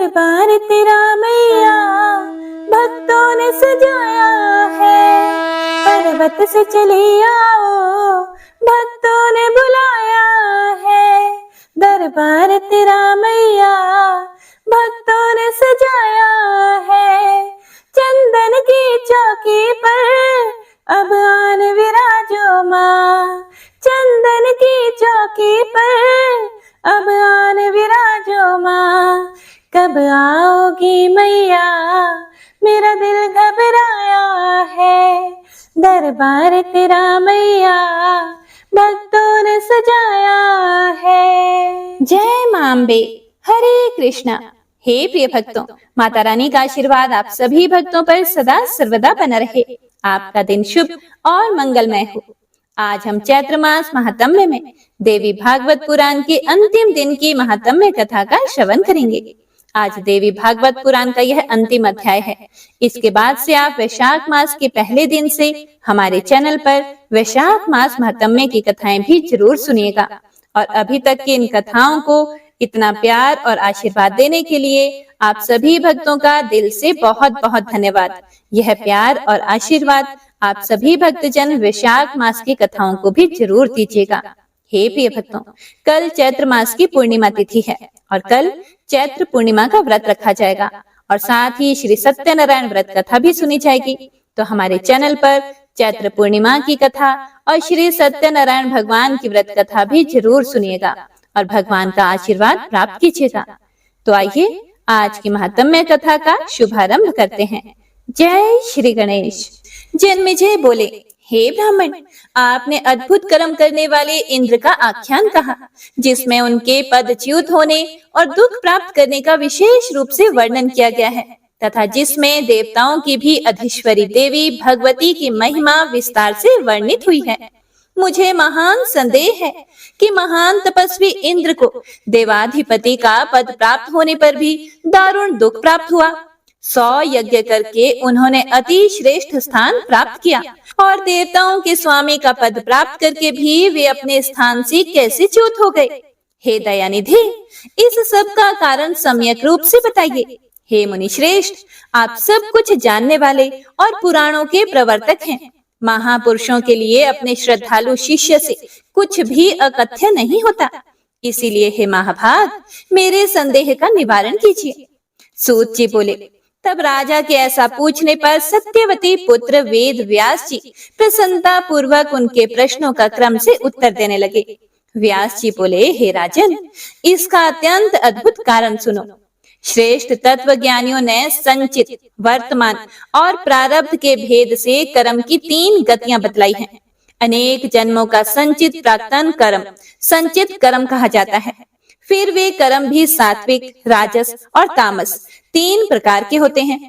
दरबार तेरा मैया भक्तों ने सजाया है। पर्वत से चली आओ भक्तों ने बुलाया है। दरबार तेरा मैया भक्तों ने सजाया है। चंदन की चौकी पर अब आन विराजो माँ। चंदन की चौकी पर अब आन विराजो माँ। कब आओगी मैया मेरा दिल घबराया है। दरबार तेरा मैया भक्तों ने सजाया है। जय मां अम्बे। हरे कृष्णा। हे प्रिय भक्तों, माता रानी का आशीर्वाद आप सभी भक्तों पर सदा सर्वदा बना रहे। आपका दिन शुभ और मंगलमय हो। आज हम चैत्र मास महात्म्य में देवी भागवत पुराण के अंतिम दिन की महात्म्य कथा का श्रवण करेंगे। आज देवी भागवत पुराण का यह अंतिम अध्याय है। इसके बाद से आप वैशाख मास के पहले दिन से हमारे चैनल पर वैशाख मास महात्म्य की कथाएं भी जरूर सुनिएगा। और अभी तक की इन कथाओं को इतना प्यार और आशीर्वाद देने के लिए आप सभी भक्तों का दिल से बहुत बहुत धन्यवाद। यह प्यार और आशीर्वाद आप सभी भक्तजन वैशाख मास की कथाओं को भी जरूर दीजिएगा। हे प्रिय भक्तों, कल चैत्र मास की पूर्णिमा तिथि है और कल चैत्र पूर्णिमा का व्रत रखा जाएगा और साथ ही श्री सत्यनारायण व्रत कथा भी सुनी जाएगी। तो हमारे चैनल पर चैत्र पूर्णिमा की कथा और श्री सत्यनारायण भगवान की व्रत कथा भी जरूर सुनिएगा और भगवान का आशीर्वाद प्राप्त कीजिएगा। तो आइए आज की महात्म्य कथा का शुभारंभ करते हैं। जय श्री गणेश। जन्मेजय बोले, हे ब्राह्मण, आपने अद्भुत कर्म करने वाले इंद्र का आख्यान कहा, जिसमें उनके पदच्युत होने और दुख प्राप्त करने का विशेष रूप से वर्णन किया गया है तथा जिसमें देवताओं की भी अधीश्वरी देवी भगवती की महिमा विस्तार से वर्णित हुई है। मुझे महान संदेह है कि महान तपस्वी इंद्र को देवाधिपति का पद प्राप्त होने पर भी दारुण दुख प्राप्त हुआ। 100 यज्ञ करके उन्होंने अति श्रेष्ठ स्थान प्राप्त किया और देवताओं के स्वामी का पद प्राप्त करके भी वे अपने स्थान से कैसे च्युत हो गए। हे दयानिधि, इस सब का कारण सम्यक रूप से बताइए। हे मुनि श्रेष्ठ, आप सब कुछ जानने वाले और पुराणों के प्रवर्तक हैं। महापुरुषों के लिए अपने श्रद्धालु शिष्य से कुछ भी अकथ्य नहीं होता। इसीलिए हे महाभाग, मेरे संदेह का निवारण कीजिए। सूत जी बोले, तब राजा के ऐसा पूछने पर सत्यवती पुत्र वेद व्यास जी प्रसन्नता पूर्वक उनके प्रश्नों का क्रम से उत्तर देने लगे। व्यास जी बोले, हे राजन, इसका अत्यंत अद्भुत कारण सुनो। श्रेष्ठ तत्वज्ञानियों ने संचित, वर्तमान और प्रारब्ध के भेद से कर्म की 3 गतियां बतलाई हैं। अनेक जन्मों का संचित प्राक्तन कर्म संचित कर्म कहा जाता है। फिर वे कर्म भी सात्विक, राजस और तामस 3 प्रकार के होते हैं।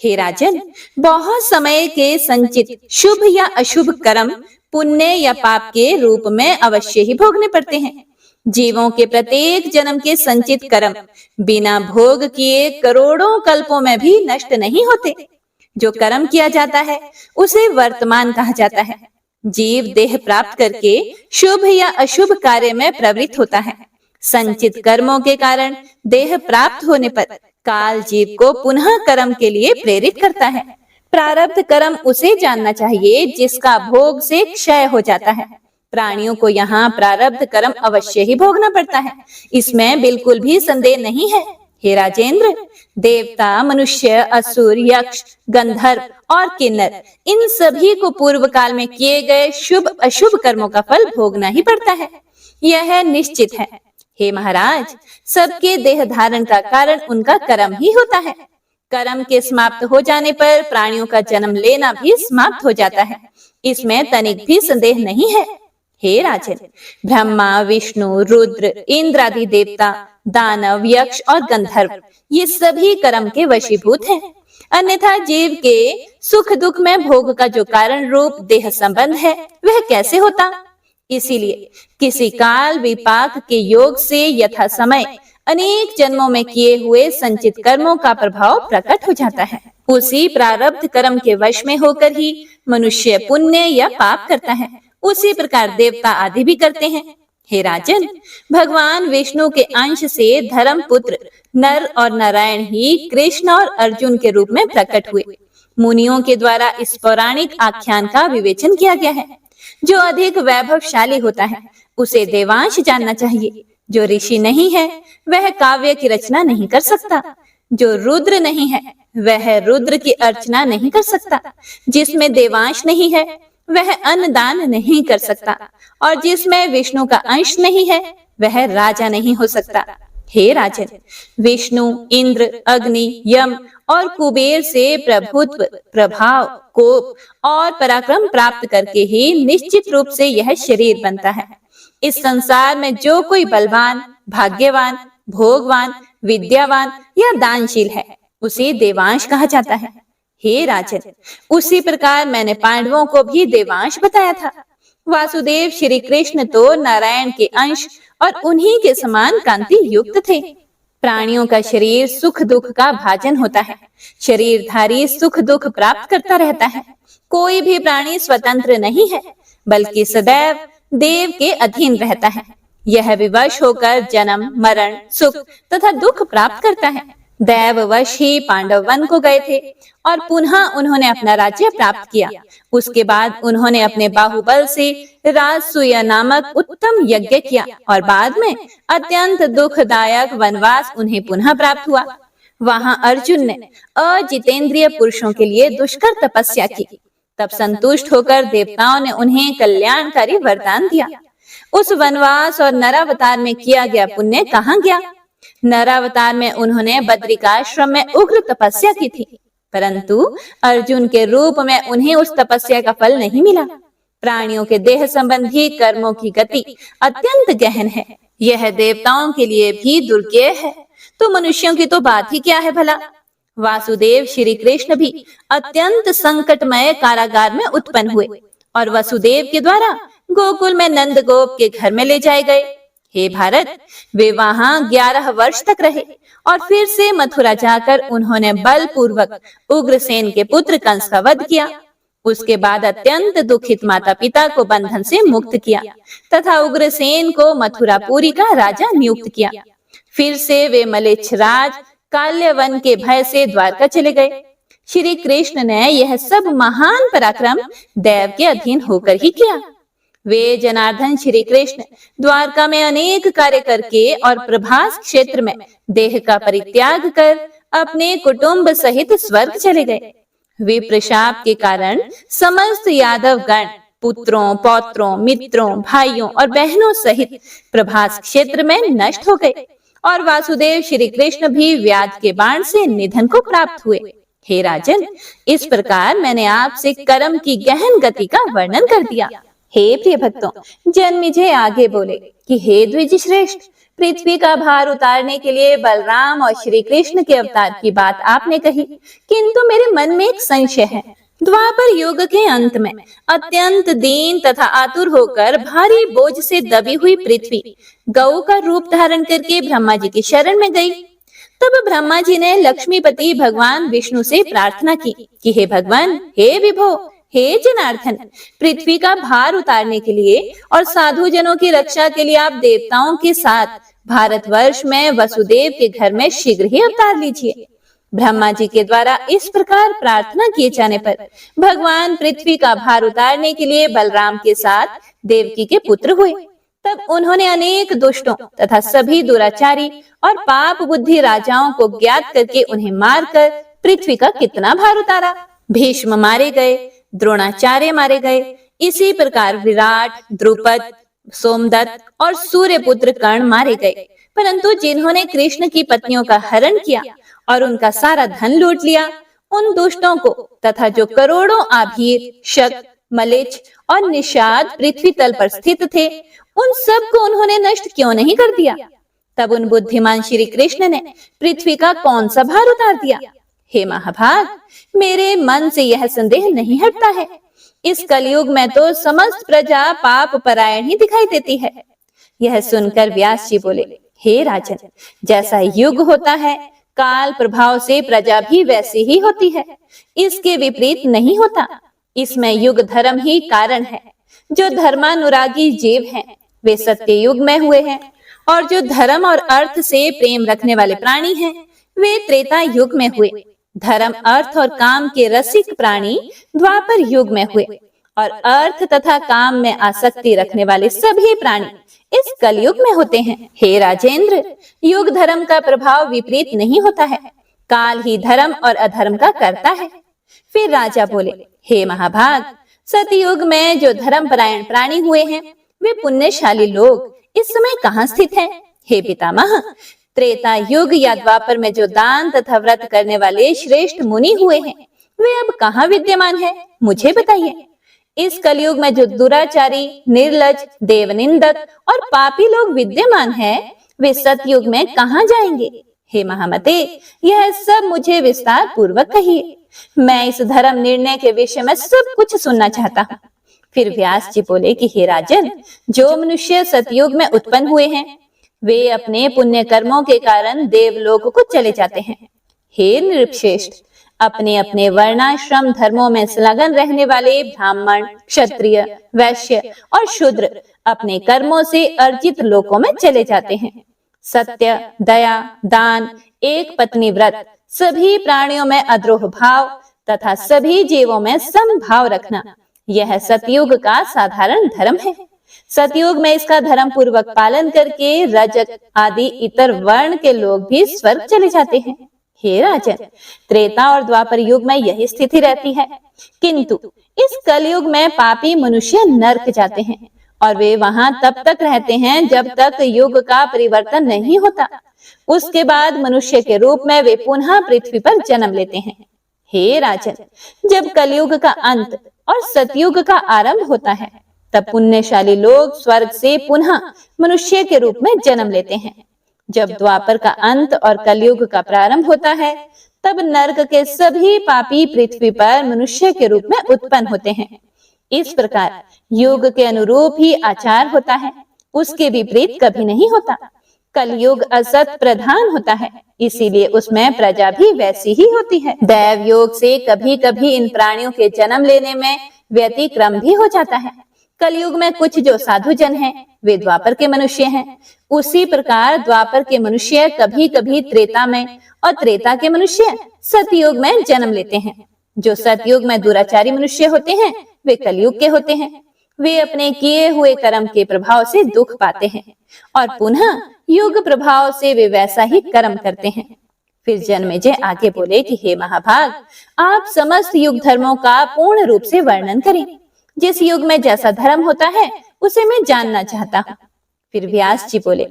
हे राजन, बहुत समय के संचित शुभ या अशुभ कर्म पुण्य या पाप के रूप में अवश्य ही भोगने पड़ते हैं। जीवों के प्रत्येक जन्म के संचित कर्म बिना भोग किए करोड़ों कल्पों में भी नष्ट नहीं होते। जो कर्म किया जाता है उसे वर्तमान कहा जाता है। जीव देह प्राप्त करके शुभ या अशुभ कार्य में प्रवृत्त होता है। संचित कर्मों के कारण देह प्राप्त होने पर काल जीव को पुनः कर्म के लिए प्रेरित करता है। प्रारब्ध कर्म उसे जानना चाहिए जिसका भोग से क्षय हो जाता है। प्राणियों को यहाँ प्रारब्ध कर्म अवश्य ही भोगना पड़ता है, इसमें बिल्कुल भी संदेह नहीं है। हे राजेंद्र, देवता, मनुष्य, असुर, यक्ष, गंधर्व और किन्नर, इन सभी को पूर्व काल में किए गए शुभ अशुभ कर्मों का फल भोगना ही पड़ता है। यह निश्चित है। हे महाराज, सबके देह धारण का कारण उनका कर्म ही होता है। कर्म के समाप्त हो जाने पर प्राणियों का जन्म लेना भी समाप्त हो जाता है, इसमें तनिक भी संदेह नहीं है। हे राजन, ब्रह्मा, विष्णु, रुद्र, इंद्र आदि देवता, दानव, यक्ष और गंधर्व ये सभी कर्म के वशीभूत हैं। अन्यथा जीव के सुख दुख में भोग का जो कारण रूप देह संबंध है वह कैसे होता। इसीलिए किसी काल विपाक के योग से यथा समय अनेक जन्मों में किए हुए संचित कर्मों का प्रभाव प्रकट हो जाता है। उसी प्रारब्ध कर्म के वश में होकर ही मनुष्य पुण्य या पाप करता है। उसी प्रकार देवता आदि भी करते हैं। हे राजन, भगवान विष्णु के अंश से धर्म पुत्र नर और नारायण ही कृष्ण और अर्जुन के रूप में प्रकट हुए। मुनियों के द्वारा इस पौराणिक आख्यान का विवेचन किया गया है। जो अधिक वैभवशाली होता है उसे देवांश जानना चाहिए। जो ऋषि नहीं है वह काव्य की रचना नहीं कर सकता। जो रुद्र नहीं है वह रुद्र की अर्चना नहीं कर सकता। जिसमें देवांश नहीं है वह अन्नदान नहीं कर सकता, और जिसमें विष्णु का अंश नहीं है वह राजा नहीं हो सकता। हे राजन, विष्णु, इंद्र, अग्नि, यम और कुबेर से प्रभुत्व, प्रभाव, कोप और पराक्रम प्राप्त करके ही निश्चित रूप से यह शरीर बनता है। इस संसार में जो कोई बलवान, भाग्यवान, भोगवान, विद्यावान या दानशील है उसे देवांश कहा जाता है। हे राजन, उसी प्रकार मैंने पांडवों को भी देवांश बताया था। वासुदेव श्री कृष्ण तो नारायण के अंश और उन्हीं के समान कांति युक्त थे। प्राणियों का शरीर सुख दुख का भाजन होता है। शरीरधारी सुख दुख प्राप्त करता रहता है। कोई भी प्राणी स्वतंत्र नहीं है, बल्कि सदैव देव के अधीन रहता है। यह विवश होकर जन्म, मरण, सुख तथा दुख प्राप्त करता है। दैववश ही पांडव वन को गए थे और पुनः उन्होंने अपना राज्य प्राप्त किया। उसके बाद उन्होंने अपने बाहुबल से राजसूय नामक उत्तम यज्ञ किया और बाद में अत्यंत दुखदायक वनवास उन्हें पुनः प्राप्त हुआ। वहां अर्जुन ने अजितेंद्रिय पुरुषों के लिए दुष्कर तपस्या की। तब संतुष्ट होकर देवताओं ने उन्हें कल्याणकारी वरदान दिया। उस वनवास और नरावतार में किया गया पुण्य कहाँ गया? नरावतार में उन्होंने बद्रिकाश्रम में उग्र तपस्या की थी, परंतु अर्जुन के रूप में उन्हें उस तपस्या का फल नहीं मिला। प्राणियों के देह संबंधी कर्मों की गति अत्यंत गहन है। यह देवताओं के लिए भी दुर्गेय है, तो मनुष्यों की तो बात ही क्या है भला। वासुदेव श्री कृष्ण भी अत्यंत संकटमय कारागार में उत्पन्न हुए और वसुदेव के द्वारा गोकुल में नंद गोप के घर में ले जाए गए। हे भारत, वे वहां 11 वर्ष तक रहे और फिर से मथुरा जाकर उन्होंने बलपूर्वक उग्रसेन के पुत्र कंस का वध किया। उसके बाद अत्यंत दुखित माता पिता को बंधन से मुक्त किया तथा उग्रसेन को मथुरापुरी का राजा नियुक्त किया। फिर से वे मलेच्छराज काल्यवन के भय से द्वारका चले गए। श्री कृष्ण ने यह सब महान पराक्रम देव के अधीन होकर ही किया। वे जनार्दन श्री कृष्ण द्वारका में अनेक कार्य करके और प्रभास क्षेत्र में देह का परित्याग कर अपने कुटुंब सहित स्वर्ग चले गए। विप्रशाप के कारण समस्त यादव गण पुत्रों, पौत्रों, मित्रों, भाइयों और बहनों सहित प्रभास क्षेत्र में नष्ट हो गए और वासुदेव श्री कृष्ण भी व्याध के बाण से निधन को प्राप्त हुए। हे राजन, इस प्रकार मैंने आपसे कर्म की गहन गति का वर्णन कर दिया। हे प्रिय भक्तों, जन्मेजय आगे बोले कि हे द्विज श्रेष्ठ, पृथ्वी का भार उतारने के लिए बलराम और श्री कृष्ण के अवतार की बात आपने कही, किंतु मेरे मन में एक संशय है। द्वापर युग के अंत में अत्यंत दीन तथा आतुर होकर भारी बोझ से दबी हुई पृथ्वी गौ का रूप धारण करके ब्रह्मा जी की शरण में गई। तब ब्रह्मा जी ने लक्ष्मीपति भगवान विष्णु से प्रार्थना की कि हे भगवान, हे विभो, हे जनार्दन, पृथ्वी का भार उतारने के लिए और साधु जनों की रक्षा के लिए आप देवताओं के साथ भारतवर्ष में वसुदेव के घर में शीघ्र ही अवतार लीजिए। ब्रह्मा जी के द्वारा इस प्रकार प्रार्थना किए जाने पर भगवान पृथ्वी का भार उतारने के लिए बलराम के साथ देवकी के पुत्र हुए। तब उन्होंने अनेक दुष्टों तथा सभी दुराचारी और पाप बुद्धि राजाओं को ज्ञात करके उन्हें मारकर पृथ्वी का कितना भार उतारा। भीष्म मारे गए, द्रोणाचार्य मारे गए। इसी प्रकार विराट, द्रुपद, सोमदत्त और सूर्यपुत्र कर्ण मारे गए। परंतु जिन्होंने कृष्ण की पत्नियों का हरण किया और उनका सारा धन लूट लिया, उन दुष्टों को तथा जो करोड़ों आभीर, शक, मलेच्छ और निषाद पृथ्वी तल पर स्थित थे, उन सब को उन्होंने नष्ट क्यों नहीं कर दिया? तब उन बुद्धिमान श्री कृष्ण ने पृथ्वी का कौन सा भार उतार दिया? हे महाभाग, मेरे मन से यह संदेह नहीं हटता है। इस कलयुग में तो समस्त प्रजा पाप परायण ही दिखाई देती है। यह सुनकर व्यास जी बोले, हे राजन, जैसा युग होता है काल प्रभाव से प्रजा भी वैसी ही होती है, इसके विपरीत नहीं होता। इसमें युग धर्म ही कारण है। जो धर्मानुरागी जीव हैं वे सत्य युग में हुए हैं और जो धर्म और अर्थ से प्रेम रखने वाले प्राणी हैं, वे त्रेता युग में हुए। धर्म, अर्थ और काम के रसिक प्राणी द्वापर युग में हुए और अर्थ तथा काम में आसक्ति रखने वाले सभी प्राणी इस कलयुग में होते हैं। हे राजेंद्र, युग धर्म का प्रभाव विपरीत नहीं होता है, काल ही धर्म और अधर्म का करता है। फिर राजा बोले, हे महाभाग, सतयुग में जो धर्म परायण प्राणी हुए हैं, वे पुण्यशाली लोग इस समय कहाँ स्थित हैं? हे पितामह, त्रेता युग या द्वापर में जो दान तथा व्रत करने वाले श्रेष्ठ मुनि हुए हैं, वे अब कहाँ विद्यमान है? मुझे बताइए। इस कलयुग में जो दुराचारी, निर्लज, देवनिंदक और पापी लोग विद्यमान हैं, वे सतयुग में कहाँ जाएंगे? हे महामते, यह सब मुझे विस्तार पूर्वक कहिए। मैं इस धर्म निर्णय के विषय में सब कुछ सुनना चाहता हूँ। फिर व्यास जी बोले कि हे राजन, जो मनुष्य सतयुग में उत्पन्न हुए हैं, वे अपने पुण्य कर्मों के कारण देवलोक को चले जाते हैं। हे नृपश्रेष्ठ, अपने अपने वर्णाश्रम धर्मों में संलग्न रहने वाले ब्राह्मण, क्षत्रिय, वैश्य और शूद्र अपने कर्मों से अर्जित लोकों में चले जाते हैं। सत्य, दया, दान, एक पत्नी व्रत, सभी प्राणियों में अद्रोह भाव तथा सभी जीवों में समभाव रखना, यह सतयुग का साधारण धर्म है। सतयुग में इसका धर्म पूर्वक पालन करके रजत आदि इतर वर्ण के लोग भी स्वर्ग चले जाते हैं। हे राजन, त्रेता और द्वापर युग में यही स्थिति रहती है, किंतु इस कलयुग में पापी मनुष्य नरक जाते हैं और वे वहां तब तक रहते हैं जब तक युग का परिवर्तन नहीं होता। उसके बाद मनुष्य के रूप में वे पुनः पृथ्वी पर जन्म लेते हैं। हे राजन, जब कलयुग का अंत और सतयुग का आरंभ होता है, तब पुण्यशाली लोग स्वर्ग से पुनः मनुष्य के रूप में जन्म लेते हैं। जब द्वापर का अंत और कलयुग का प्रारंभ होता है, तब नरक के सभी पापी पृथ्वी पर मनुष्य के रूप में उत्पन्न होते हैं। इस प्रकार युग के अनुरूप ही आचार होता है, उसके विपरीत कभी नहीं होता। कलयुग असत प्रधान होता है, इसीलिए उसमें प्रजा भी वैसी ही होती है। दैव योग से कभी कभी इन प्राणियों के जन्म लेने में व्यतिक्रम भी हो जाता है। कलयुग में कुछ जो साधु जन हैं, वे द्वापर के मनुष्य हैं। उसी प्रकार द्वापर के मनुष्य कभी कभी त्रेता में और त्रेता के मनुष्य सतयुग में जन्म लेते हैं। जो सतयुग में दुराचारी मनुष्य होते हैं, वे कलयुग के होते हैं। वे अपने किए हुए कर्म के प्रभाव से दुख पाते हैं और पुनः युग प्रभाव से वे वैसा ही कर्म करते हैं। फिर जन्मेजय आगे बोले कि हे महाभाग, आप समस्त युग धर्मों का पूर्ण रूप से वर्णन करें। जिस युग में जैसा धर्म होता है, उसे मैं जानना चाहता हूँ। फिर व्यास जी बोले,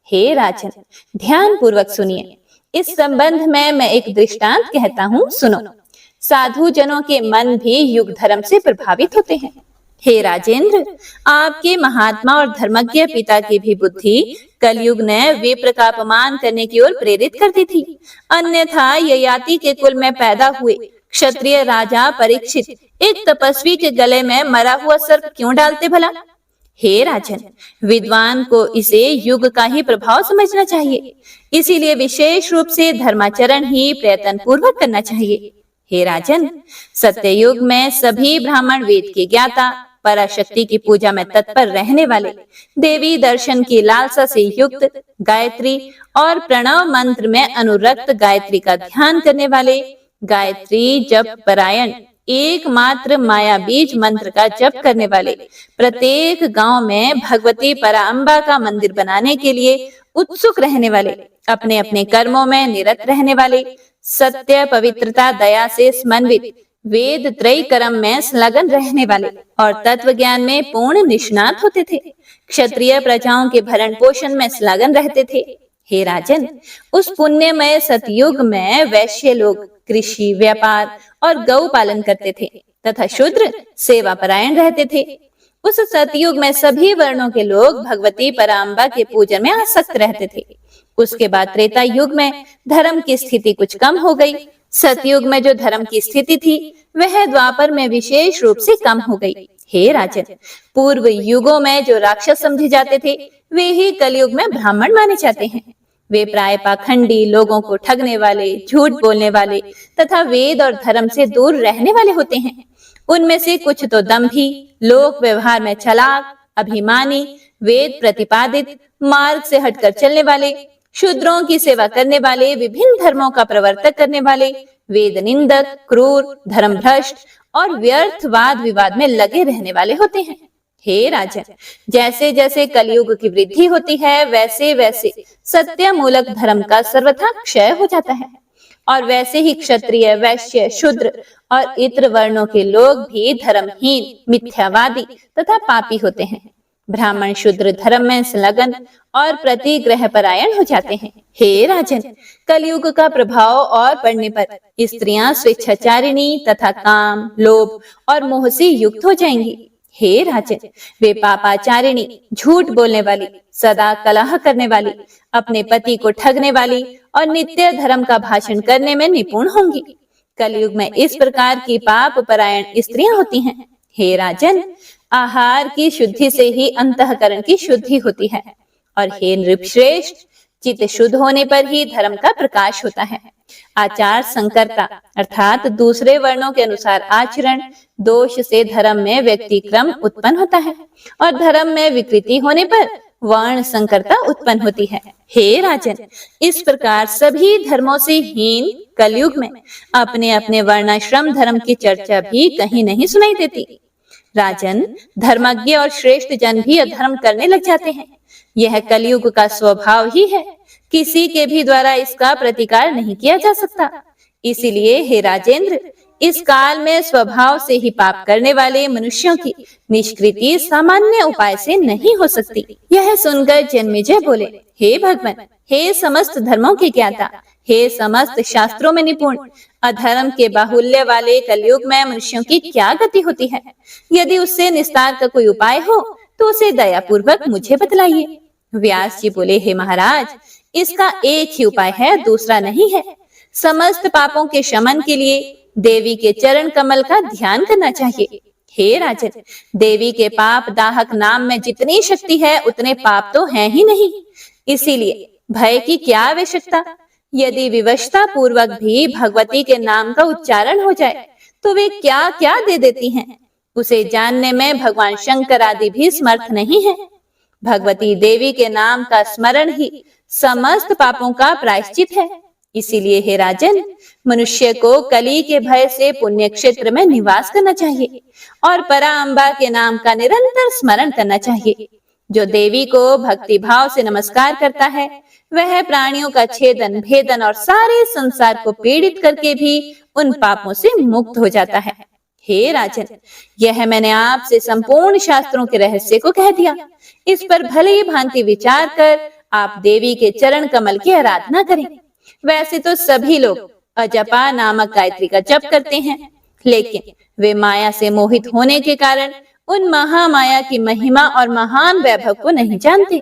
हे राजन, ध्यान पूर्वक सुनिए। इस संबंध में मैं एक दृष्टांत कहता हूँ, सुनो। साधु जनों के मन भी युग धर्म से प्रभावित होते हैं। हे राजेंद्र, आपके महात्मा और धर्मज्ञ पिता की भी बुद्धि कलयुग ने विप्र का अपमान करने की ओर प्रेरित कर दी थी। अन्यथा ययाति के कुल में पैदा हुए क्षत्रिय राजा परीक्षित एक तपस्वी के गले में मरा हुआ सर्प क्यों डालते भला? हे राजन, विद्वान को इसे युग का ही प्रभाव समझना चाहिए, इसीलिए विशेष रूप से धर्माचरण ही प्रयत्न पूर्वक करना चाहिए। हे राजन, सत्ययुग में सभी ब्राह्मण वेद के ज्ञाता, पराशक्ति की पूजा में तत्पर रहने वाले, देवी दर्शन की लालसा से युक्त, गायत्री और प्रणव मंत्र में अनुरक्त गायत्री का ध्यान करने वाले, गायत्री जप परायण, एकमात्र माया बीज मंत्र का जप करने वाले, प्रत्येक गांव में भगवती पराम्बा का मंदिर बनाने के लिए उत्सुक रहने वाले, अपने अपने कर्मों में निरत रहने वाले, सत्य, पवित्रता, दया से समन्वित, वेद त्रय कर्म में संलग्न रहने वाले और तत्व ज्ञान में पूर्ण निष्णात होते थे। क्षत्रिय प्रजाओं के भरण पोषण में संलग्न रहते थे। हे राजन, उस पुण्यमय सतयुग में वैश्य लोग कृषि, व्यापार और गौ पालन करते थे तथा शूद्र सेवा परायण रहते थे। उस सतयुग में सभी वर्णों के लोग भगवती पराम्बा के पूजन में आसक्त रहते थे। उसके बाद त्रेता युग में धर्म की स्थिति कुछ कम हो गई। सतयुग में जो धर्म की स्थिति थी, वह द्वापर में विशेष रूप से कम हो गई। हे राजन, पूर्व युगों में जो राक्षस समझे जाते थे, वे ही कलयुग में ब्राह्मण माने जाते हैं। वे प्राय पाखंडी, लोगों को ठगने वाले, झूठ बोलने वाले तथा वेद और धर्म से दूर रहने वाले होते हैं। उनमें से कुछ तो दंभी, लोक व्यवहार में चालाक, अभिमानी, वेद प्रतिपादित मार्ग से हटकर चलने वाले, शूद्रों की सेवा करने वाले, विभिन्न धर्मों का प्रवर्तक करने वाले, वेद निंदक, क्रूर, धर्म भ्रष्ट और व्यर्थ वाद विवाद में लगे रहने वाले होते हैं। हे राजन, जैसे जैसे कलयुग की वृद्धि होती है, वैसे वैसे सत्य मूलक धर्म का सर्वथा क्षय हो जाता है और वैसे ही क्षत्रिय, वैश्य, शूद्र और इतर वर्णों के लोग भी धर्महीन, मिथ्यावादी तथा पापी होते हैं। ब्राह्मण शूद्र धर्म में संलग्न और प्रतिग्रह परायण हो जाते हैं। हे राजन, कलयुग का प्रभाव और पड़ने पर स्त्रियां स्वेच्छाचारिणी तथा काम, लोभ और मोह से युक्त हो जाएंगी। हे राजन, वे पापाचारिणी, झूठ बोलने वाली, सदा कलह करने वाली, अपने पति को ठगने वाली और नित्य धर्म का भाषण करने में निपुण होंगी। कलयुग में इस प्रकार की पाप परायण स्त्रियां होती हैं। हे राजन, आहार की शुद्धि से ही अंतःकरण की शुद्धि होती है और हे नृपश्रेष्ठ, चित्त शुद्ध होने पर ही धर्म का प्रकाश होता है। आचार संकरता अर्थात दूसरे वर्णों के अनुसार आचरण दोष से धर्म में व्यक्तिक्रम उत्पन्न होता है और धर्म में विकृति होने पर वर्ण संकरता उत्पन्न होती है। हे राजन, इस प्रकार सभी धर्मों से हीन कलयुग में अपने अपने वर्णाश्रम धर्म की चर्चा भी कहीं नहीं सुनाई देती। राजन, धर्मज्ञ और श्रेष्ठ जन भी अधर्म करने लग जाते हैं। यह कलयुग का स्वभाव ही है, किसी के भी द्वारा इसका प्रतिकार नहीं किया जा सकता। इसीलिए हे राजेंद्र, इस काल में स्वभाव से ही पाप करने वाले मनुष्यों की निष्कृति सामान्य उपाय से नहीं हो सकती। यह सुनकर जन्मेजय बोले, हे भगवान, हे समस्त धर्मों के ज्ञाता, हे समस्त शास्त्रों में निपुण, अधर्म के बाहुल्य वाले कलयुग में मनुष्यों की क्या गति होती है? यदि उससे निस्तार का कोई उपाय हो तो उसे दयापूर्वक मुझे बतलाइए। व्यास जी बोले, हे महाराज, इसका एक ही उपाय है, दूसरा नहीं है। समस्त पापों के शमन के लिए देवी के चरण कमल का ध्यान करना चाहिए। हे राजन, देवी के पाप दाहक नाम में जितनी शक्ति है उतने पाप तो हैं ही नहीं, इसीलिए भय की क्या आवश्यकता। यदि विवशता पूर्वक भी भगवती के नाम का उच्चारण हो जाए तो वे क्या क्या दे देती हैं, उसे जानने में भगवान शंकर आदि भी समर्थ नहीं है। भगवती देवी के नाम का स्मरण ही समस्त पापों का प्रायश्चित है। इसीलिए हे राजन, मनुष्य को कली के भय से पुण्य क्षेत्र में निवास करना चाहिए और पराअंबा के नाम का निरंतर स्मरण करना चाहिए। जो देवी को भक्ति भाव से नमस्कार करता है वह प्राणियों का छेदन, भेदन और सारे संसार को पीड़ित करके भी उन पापों से मुक्त हो जाता है। हे राजन, यह मैंने आपसे संपूर्ण शास्त्रों के रहस्य को कह दिया। इस पर भले ही भांति विचार कर आप देवी के चरण कमल की आराधना करें। वैसे तो सभी लोग अजपा नामक गायत्री का जप करते हैं, लेकिन वे माया से मोहित होने के कारण उन महामाया की महिमा और महान वैभव को नहीं जानते।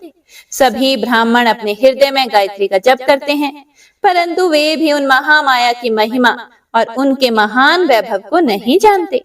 सभी ब्राह्मण अपने हृदय में गायत्री का जप करते हैं, परंतु वे भी उन महामाया की महिमा और उनके महान वैभव को नहीं जानते।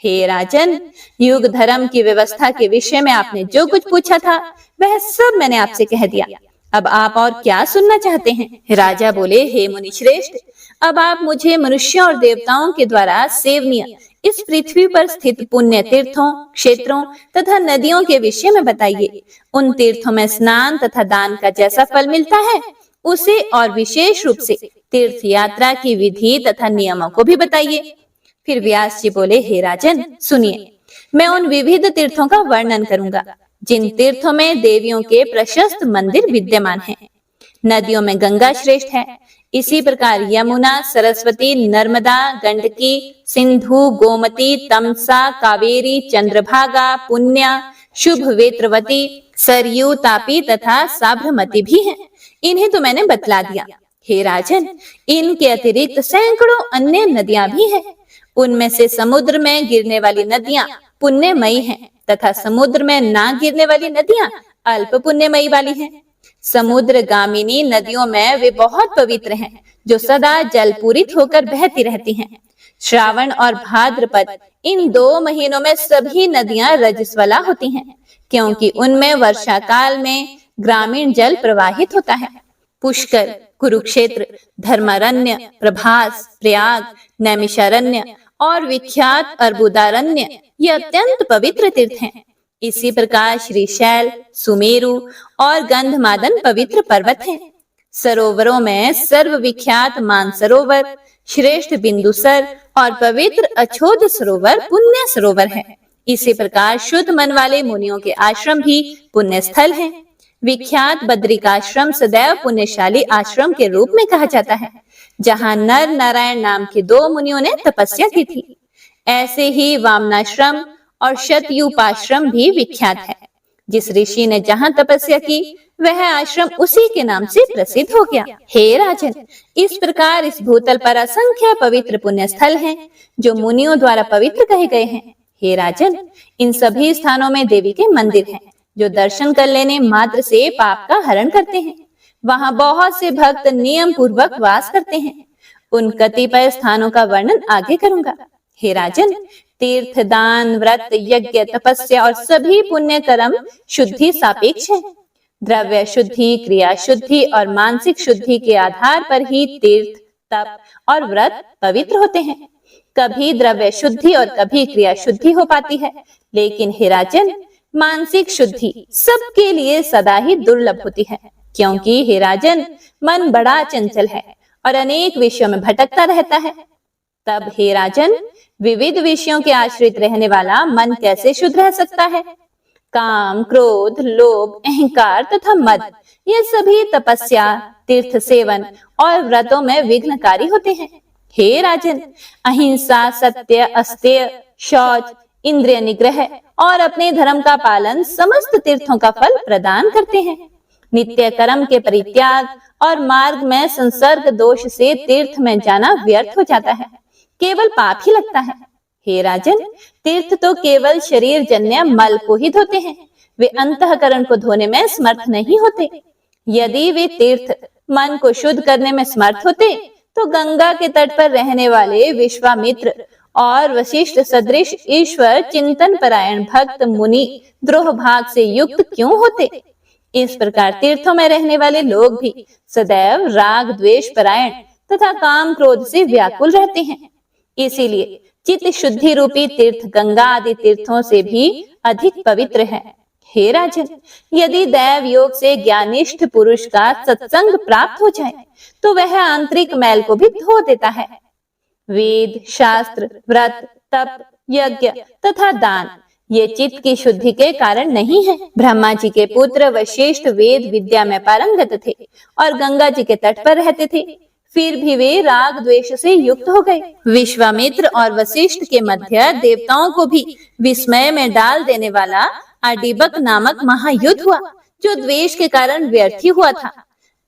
हे राजन, युग धर्म की व्यवस्था के विषय में आपने जो कुछ पूछा था वह सब मैंने आपसे कह दिया। अब आप और क्या सुनना चाहते हैं? राजा बोले, हे मुनि श्रेष्ठ, अब आप मुझे मनुष्यों और देवताओं के द्वारा सेवनीय इस पृथ्वी पर स्थित पुण्य तीर्थों, क्षेत्रों तथा नदियों के विषय में बताइए। उन तीर्थों में स्नान तथा दान का जैसा फल मिलता है उसे और विशेष रूप से तीर्थ यात्रा की विधि तथा नियमों को भी बताइए। फिर व्यास जी बोले, हे राजन सुनिए, मैं उन विविध तीर्थों का वर्णन करूंगा जिन तीर्थों में देवियों के प्रशस्त मंदिर विद्यमान हैं। नदियों में गंगा श्रेष्ठ है, इसी प्रकार यमुना, सरस्वती, नर्मदा, गंडकी, सिंधु, गोमती, तमसा, कावेरी, चंद्रभागा, पुण्या, शुभ वेत्रवती, सरयू, तापी तथा साबरमती भी हैं। इन्हें तो मैंने बतला दिया। हे राजन, इनके अतिरिक्त सैकड़ों अन्य नदियां भी हैं। उनमें से समुद्र में गिरने वाली नदियां पुण्यमयी हैं तथा समुद्र में ना गिरने वाली नदियां अल्प पुण्यमयी वाली हैं। समुद्र गामिनी नदियों में वे बहुत पवित्र हैं जो सदा जल पूरित होकर बहती रहती हैं। श्रावण और भाद्रपद इन 2 महीनों में सभी नदियां रजस्वला होती हैं, क्योंकि उनमें वर्षा काल में ग्रामीण जल प्रवाहित होता है। पुष्कर, कुरुक्षेत्र, धर्मारण्य, प्रभास, प्रयाग, नैमिषारण्य और विख्यात अर्बुदारण्य ये अत्यंत पवित्र तीर्थ हैं। इसी प्रकार श्रीशैल, सुमेरु और गंधमादन पवित्र पर्वत हैं। सरोवरों में सर्वविख्यात मानसरोवर, श्रेष्ठ बिंदुसर और पवित्र अछोद सरोवर पुण्य सरोवर है। इसी प्रकार शुद्ध मन वाले मुनियों के आश्रम भी पुण्य स्थल हैं। विख्यात बद्रिकाश्रम सदैव पुण्यशाली आश्रम के रूप में कहा जाता है, जहाँ नर नारायण नाम के 2 मुनियों ने तपस्या की थी। ऐसे ही वामनाश्रम और शतयूपाश्रम भी विख्यात है। जिस ऋषि ने जहाँ तपस्या की वह आश्रम उसी के नाम से प्रसिद्ध हो गया। हे राजन, इस प्रकार इस भूतल पर असंख्य पवित्र पुण्य स्थल हैं, जो मुनियों द्वारा पवित्र कहे गए हैं। हे राजन, इन सभी स्थानों में देवी के मंदिर हैं, जो दर्शन कर लेने मात्र से पाप का हरण करते हैं। वहाँ बहुत से भक्त नियम पूर्वक वास करते हैं। उन कतिपय स्थानों का वर्णन आगे करूंगा। हे राजन, तीर्थ, दान, व्रत, यज्ञ, तपस्या और सभी पुण्य कर्म शुद्धि सापेक्ष है। द्रव्य शुद्धि, क्रिया शुद्धि और मानसिक शुद्धि के आधार पर ही तीर्थ, तप और व्रत पवित्र होते हैं। कभी द्रव्य शुद्धि और कभी क्रिया शुद्धि हो पाती है, लेकिन हे राजन, मानसिक शुद्धि सबके लिए सदा ही दुर्लभ होती है, क्योंकि हे राजन, मन बड़ा चंचल है और अनेक विषयों में भटकता रहता है। तब हे राजन, विविध विषयों के आश्रित रहने वाला मन कैसे शुद्ध रह सकता है? काम, क्रोध, लोभ, अहंकार तथा मद, ये सभी तपस्या, तीर्थ सेवन और व्रतों में विघ्नकारी होते हैं। हे राजन, अहिंसा, सत्य, अस्तेय, शौच, इंद्रिय निग्रह और अपने धर्म का पालन समस्त तीर्थों का फल प्रदान करते हैं। नित्य कर्म के परित्याग और मार्ग में संसर्ग दोष से तीर्थ में जाना व्यर्थ हो जाता है, केवल पाप ही लगता है। हे राजन, तीर्थ तो केवल शरीर जन्य मल को ही धोते हैं, वे अंतःकरण को धोने में समर्थ नहीं होते। यदि वे तीर्थ मन को शुद्ध करने में समर्थ होते, तो गंगा के तट पर रहने वाले विश्वामित्र और वशिष्ठ सदृश ईश्वर चिंतन परायण भक्त मुनि द्रोह भाग से युक्त क्यों होते? इस प्रकार तीर्थों में रहने वाले लोग भी सदैव राग द्वेष परायण तथा काम क्रोध से व्याकुल रहते हैं। इसीलिए चित्त शुद्धि रूपी तीर्थ गंगा आदि तीर्थों से भी अधिक पवित्र है। हे राजन, यदि दैव योग से ज्ञानिष्ठ पुरुष का सत्संग प्राप्त हो जाए, तो वह आंतरिक मैल को भी धो देता है। वेद, शास्त्र, व्रत, तप, यज्ञ तथा दान ये चित्त की शुद्धि के कारण नहीं है। ब्रह्मा जी के पुत्र वशिष्ठ वेद विद्या में पारंगत थे और गंगा जी के तट पर रहते थे, फिर भी वे राग द्वेष से युक्त हो गए। विश्वामित्र और वशिष्ठ के मध्य देवताओं को भी विस्मय में डाल देने वाला आडिबक नामक महायुद्ध हुआ, जो द्वेष के कारण व्यर्थ ही हुआ था।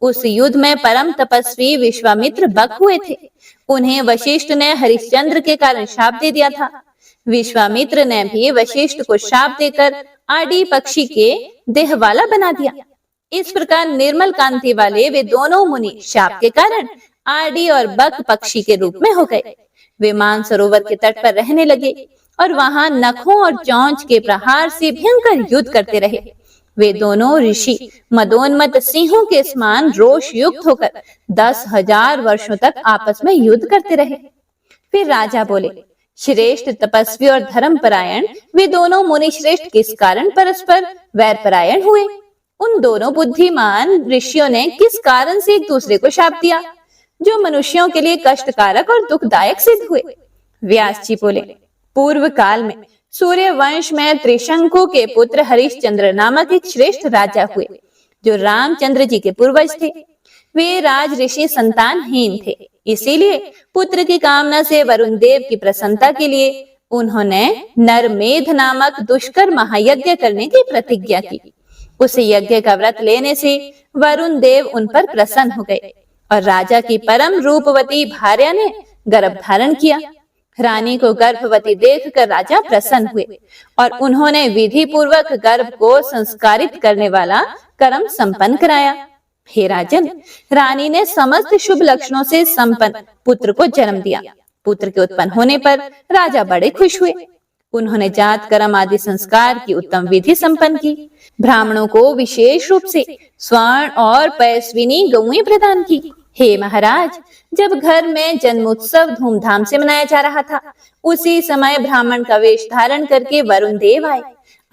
उस युद्ध में परम तपस्वी विश्वामित्र बक हुए थे। उन्हें वशिष्ठ ने हरिश्चंद्र के कारण शाप दे दिया था। विश्वामित्र ने भी वशिष्ठ को शाप देकर आदि पक्षी के देह वाला बना दिया। इस प्रकार निर्मल कांति वाले वे दोनों मुनि शाप के कारण आदि और बक पक्षी के रूप में हो गए। वे मानसरोवर के तट पर रहने लगे और वहां नखों और चोंच के प्रहार से भयंकर युद्ध करते रहे। वे दोनों ऋषि मदोन्मत्त सिंहों के समान रोष युक्त होकर 10,000 वर्षों तक आपस में युद्ध करते रहे। फिर राजा बोले, श्रेष्ठ तपस्वी और धर्म परायण वे दोनों मुनि श्रेष्ठ किस कारण परस्पर वैर परायण हुए? उन दोनों बुद्धिमान ऋषियों ने किस कारण से एक दूसरे को शाप दिया, जो मनुष्यों के लिए कष्टकारक और दुखदायक सिद्ध हुए? व्यास जी बोले, पूर्व काल में सूर्य वंश में त्रिशंकु के पुत्र हरिश्चंद्र नामक एक श्रेष्ठ राजा हुए, जो रामचंद्र जी के पूर्वज थे। वे राज ऋषि संतानहीन थे, इसीलिए पुत्र की कामना से वरुण देव की प्रसन्नता के लिए उन्होंने नरमेध नामक दुष्कर महायज्ञ करने की प्रतिज्ञा की। उस यज्ञ का व्रत लेने से वरुण देव उन पर प्रसन्न हो गए और राजा की परम रूपवती भार्या ने गर्भ धारण किया। रानी को गर्भवती देखकर राजा प्रसन्न हुए और उन्होंने विधि पूर्वक गर्भ को संस्कारित करने वाला कर्म संपन्न कराया। हे राजन, रानी ने समस्त शुभ लक्षणों से संपन्न पुत्र को जन्म दिया। पुत्र के उत्पन्न होने पर राजा बड़े खुश हुए। उन्होंने जात कर्म आदि संस्कार की उत्तम विधि संपन्न की। ब्राह्मणों को विशेष रूप से स्वर्ण और पैस्विनी गौएं प्रदान की। हे महाराज, जब घर में जन्मोत्सव धूमधाम से मनाया जा रहा था, उसी समय ब्राह्मण का वेश धारण करके वरुण देव आए।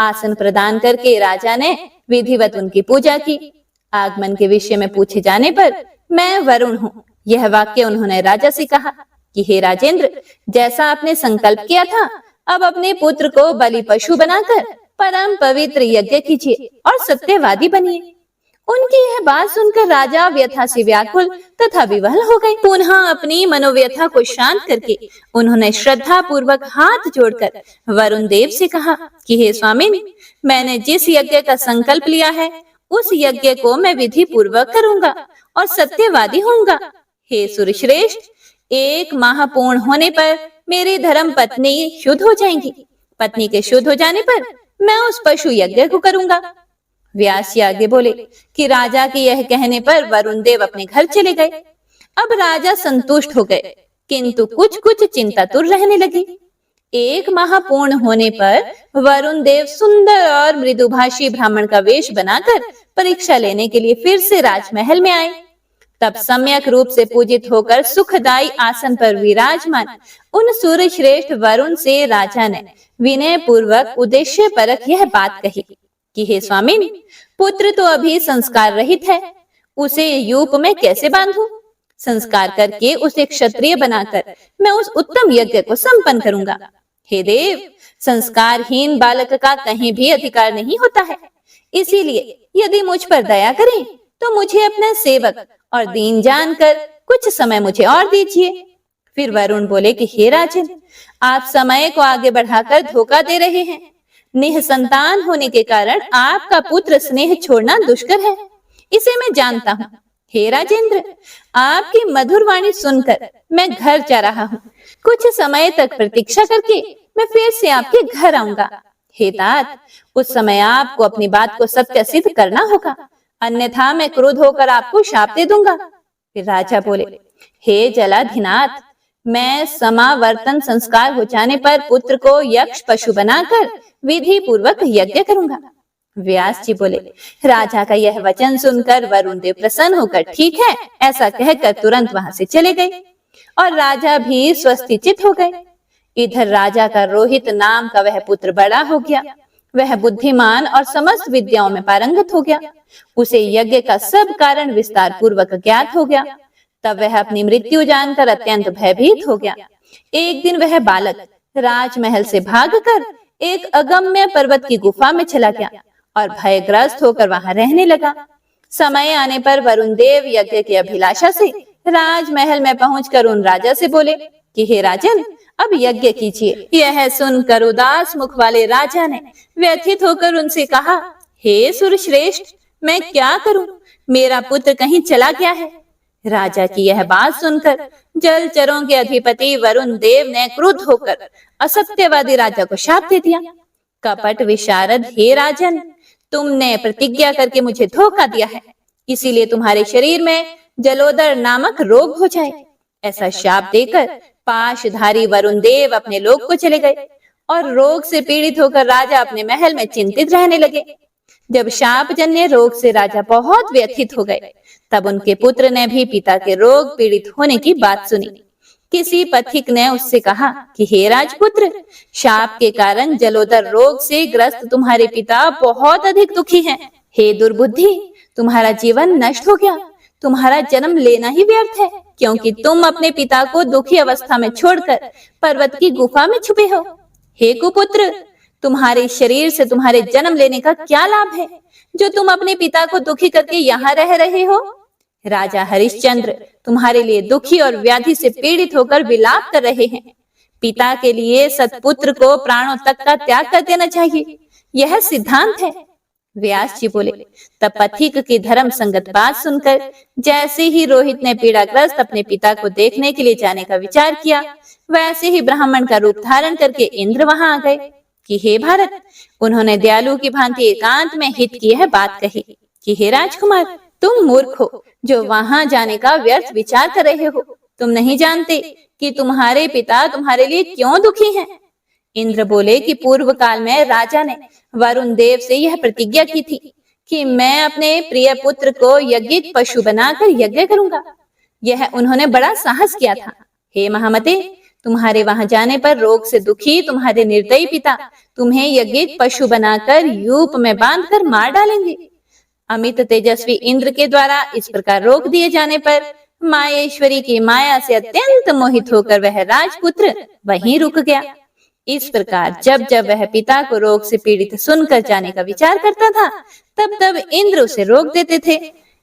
आसन प्रदान करके राजा ने विधिवत उनकी पूजा की। आगमन के विषय में पूछे जाने पर मैं वरुण हूँ, यह वाक्य उन्होंने राजा से कहा कि हे राजेंद्र, जैसा आपने संकल्प किया था, अब अपने पुत्र को बलि पशु बनाकर परम पवित्र यज्ञ कीजिए और सत्यवादी बनिए। उनकी यह बात सुनकर राजा व्यथा से व्याकुल तथा विवल हो गए। पुनः अपनी मनोव्यथा को शांत करके उन्होंने श्रद्धा पूर्वक हाथ जोड़कर वरुण देव से कहा कि हे स्वामी, मैंने जिस यज्ञ का संकल्प लिया है उस यज्ञ को मैं विधि पूर्वक करूंगा और सत्यवादी होऊंगा। हे सूर्यश्रेष्ठ, 1 माह पूर्ण होने पर मेरी धर्म पत्नी शुद्ध हो जाएंगी। पत्नी के शुद्ध हो जाने पर मैं उस पशु यज्ञ को करूंगा। व्यास जी आगे बोले कि राजा के यह कहने पर वरुण देव अपने घर चले गए। अब राजा संतुष्ट हो गए, किंतु कुछ कुछ चिंतातुर रहने लगे। 1 माह पूर्ण होने पर वरुण देव सुंदर और मृदुभाषी ब्राह्मण का वेश बनाकर परीक्षा लेने के लिए फिर से राजमहल में आए। तब सम्यक रूप से पूजित होकर सुखदायी आसन पर विराजमान उन सूर्य श्रेष्ठ वरुण से राजा ने विनय पूर्वक उद्देश्य परक यह बात कही कि हे स्वामी, पुत्र तो अभी संस्कार रहित है, उसे यूप में कैसे बांधूं? संस्कार करके उसे क्षत्रिय बनाकर मैं उस उत्तम यज्ञ को संपन्न करूंगा। हे देव, संस्कारहीन बालक का कहीं भी अधिकार नहीं होता है, इसीलिए यदि मुझ पर दया करें तो मुझे अपना सेवक और दीन जानकर कुछ समय मुझे और दीजिए। फिर वरुण बोले कि हे राजन, आप समय को आगे बढ़ाकर धोखा दे रहे हैं। निःसंतान होने के कारण आपका पुत्र स्नेह छोड़ना दुष्कर है, इसे मैं जानता हूँ। हे राजेंद्र, आपकी मधुर वाणी सुनकर मैं घर जा रहा हूँ। कुछ समय तक प्रतीक्षा करके मैं फिर से आपके घर आऊंगा। हे तात, उस समय आपको अपनी बात को सत्य सिद्ध करना होगा, अन्यथा मैं क्रोध होकर आपको शाप दे दूंगा। फिर राजा बोले, हे जलाधिनाथ, मैं समावर्तन संस्कार हो जाने पर पुत्र को यक्ष पशु बनाकर विधि पूर्वक यज्ञ करूंगा। व्यास जी बोले, राजा का यह वचन सुनकर वरुण देव प्रसन्न होकर ठीक है ऐसा कहकर तुरंत वहां से चले गए और राजा भी स्वस्तिचित हो गए। इधर राजा का रोहित नाम का वह पुत्र बड़ा हो गया। वह बुद्धिमान और समस्त विद्याओं में पारंगत हो गया। उसे यज्ञ का सब कारण विस्तार पूर्वक ज्ञात हो गया। तब वह अपनी मृत्यु जानकर अत्यंत भयभीत हो गया। एक दिन वह बालक राजमहल से भागकर एक अगम्य पर्वत की गुफा में चला गया और भयग्रस्त होकर वहां रहने लगा। समय आने पर वरुण देव यज्ञ की अभिलाषा से राजमहल में पहुंचकर उन राजा से बोले कि हे राजन, अब यज्ञ कीजिए। यह सुनकर उदास मुख वाले राजा ने व्यथित होकर उनसे कहा, हे सूर्यश्रेष्ठ, मैं क्या करूं? मेरा पुत्र कहीं चला गया है। राजा की यह बात सुनकर जलचरों के अधिपति वरुण देव ने क्रुद्ध होकर असत्यवादी राजा को शाप दे दिया। कपट विशारद, हे राजन, तुमने प्रतिज्ञा करके मुझे धोखा दिया है, इसीलिए तुम्हारे शरीर में जलोदर नामक रोग हो जाए। ऐसा शाप देकर पाशधारी वरुण देव अपने लोक को चले गए और रोग से पीड़ित होकर राजा अपने महल में चिंतित रहने लगे। जब शापजन्य रोग से राजा बहुत व्यथित हो गए, तब उनके पुत्र ने भी पिता के रोग पीड़ित होने की बात सुनी। किसी पथिक ने उससे कहा कि हे राजपुत्र, शाप के कारण जलोदर रोग से ग्रस्त तुम्हारे पिता बहुत अधिक दुखी हैं। हे दुर्बुद्धि, तुम्हारा जीवन नष्ट हो गया। तुम्हारा जन्म लेना ही व्यर्थ है, क्योंकि तुम अपने पिता को दुखी अवस्था में छोड़कर पर्वत की गुफा में छुपे हो। हे कुपुत्र, तुम्हारे शरीर से तुम्हारे जन्म लेने का क्या लाभ है, जो तुम अपने पिता को दुखी करके यहाँ रह रहे हो? राजा हरिश्चंद्र तुम्हारे लिए दुखी और व्याधि से पीड़ित होकर विलाप कर रहे हैं। पिता के लिए सत्पुत्र को प्राणों तक का त्याग कर देना चाहिए, यह सिद्धांत है। व्यास जी बोले, तब पथिक की धर्म संगत बात सुनकर जैसे ही रोहित ने पीड़ाग्रस्त अपने पिता को देखने के लिए जाने का विचार किया, वैसे ही ब्राह्मण का रूप धारण करके इंद्र वहां आ गए कि हे भारत, उन्होंने दयालु की भांति एकांत में हित की यह बात कही कि हे राजकुमार, तुम मूर्ख हो जो वहां जाने का व्यर्थ विचार कर रहे हो। तुम नहीं जानते कि तुम्हारे पिता तुम्हारे लिए क्यों दुखी हैं। इंद्र बोले कि पूर्व काल में राजा ने वरुण देव से यह प्रतिज्ञा की थी कि मैं अपने प्रिय पुत्र को यज्ञिक पशु बनाकर यज्ञ करूंगा। यह उन्होंने बड़ा साहस किया था। हे महामते, तुम्हारे वहां जाने पर रोग से दुखी तुम्हारे निर्दयी पिता तुम्हें यज्ञ पशु बनाकर यूप में बांधकर मार डालेंगे। अमित तेजस्वी इंद्र के द्वारा इस प्रकार रोक दिए जाने पर माहेश्वरी की माया से अत्यंत मोहित होकर वह राजपुत्र वहीं रुक गया। इस प्रकार जब जब वह पिता को रोग से पीड़ित सुनकर जाने का विचार करता था, तब तब इंद्र उसे रोक देते थे।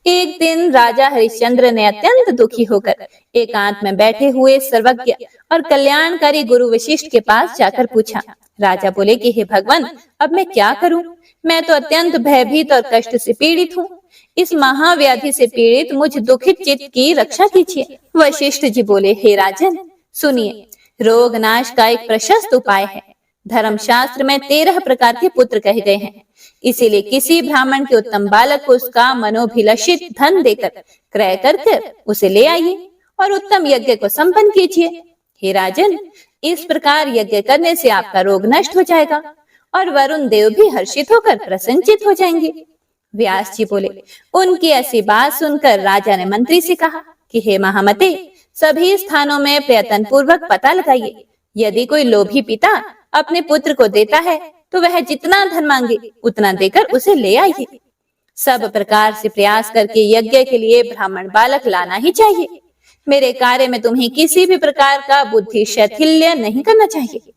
एक दिन राजा हरिश्चंद्र ने अत्यंत दुखी होकर एकांत में बैठे हुए सर्वज्ञ और कल्याणकारी गुरु वशिष्ठ के पास जाकर पूछा। राजा बोले कि हे भगवान, अब मैं क्या करूं? मैं तो अत्यंत भयभीत और कष्ट से पीड़ित हूँ। इस महाव्याधि से पीड़ित मुझ दुखित चित्त की रक्षा कीजिए। वशिष्ठ जी बोले, हे राजन सुनिए, रोग नाश का एक प्रशस्त उपाय है। धर्मशास्त्र में 13 प्रकार के पुत्र कहे गए हैं। इसीलिए किसी ब्राह्मण के उत्तम बालक को उसका मनोभिलषित धन देकर क्रय कर उसे ले आइए और उत्तम यज्ञ को संपन्न कीजिए। हे राजन, इस प्रकार यज्ञ करने से आपका रोग नष्ट हो जाएगा और वरुण देव भी हर्षित होकर प्रसन्नचित हो जाएंगे। व्यास जी बोले, उनकी ऐसी बात सुनकर राजा ने मंत्री से कहा कि हे महामते, सभी स्थानों में प्रयत्न पूर्वक पता लगाइए। यदि कोई लोभी पिता अपने पुत्र को देता है तो वह जितना धन मांगे उतना देकर उसे ले आइए। सब प्रकार से प्रयास करके यज्ञ के लिए ब्राह्मण बालक लाना ही चाहिए। मेरे कार्य में तुम्हें किसी भी प्रकार का बुद्धि शैथिल्य नहीं करना चाहिए।